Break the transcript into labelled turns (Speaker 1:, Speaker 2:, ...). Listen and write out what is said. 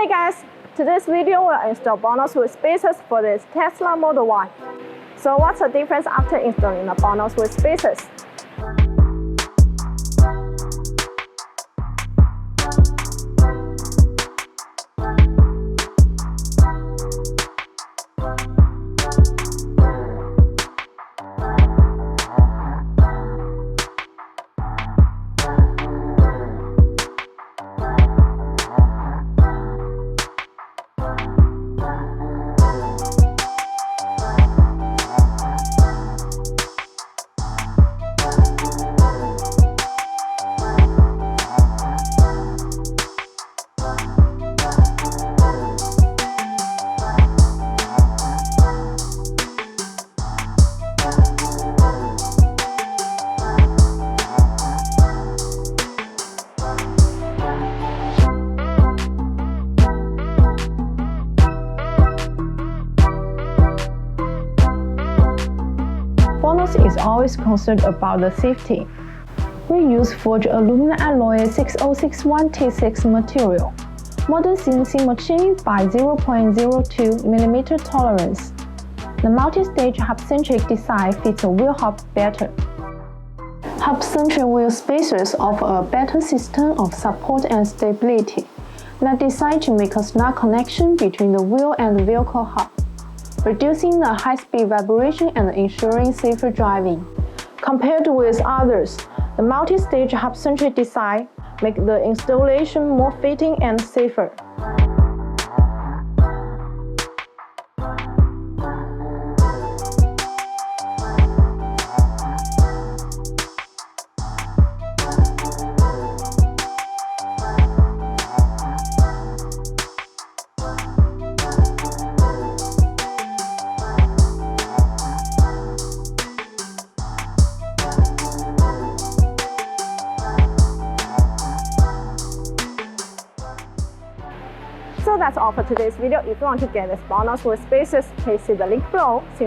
Speaker 1: Hey guys, today's video will install BONOSS wheel spacers for this Tesla Model Y. So what's the difference after installing the BONOSS wheel spacers? BONOSS is always concerned about the safety. We use forged aluminum alloy 6061T6 material, modern CNC machine by 0.02 mm tolerance. The multi-stage hub-centric design fits a wheel hub better. Hub-centric wheel spacers offer a better system of support and stability. They are designed to make a snug connection between the wheel and the vehicle hub, reducing the high-speed vibration and ensuring safer driving. Compared with others, the multi-stage hub-centric design makes the installation more fitting and safer. So that's all for today's video. If you want to get this BONOSS wheel spacers, please see the link below. See you next time.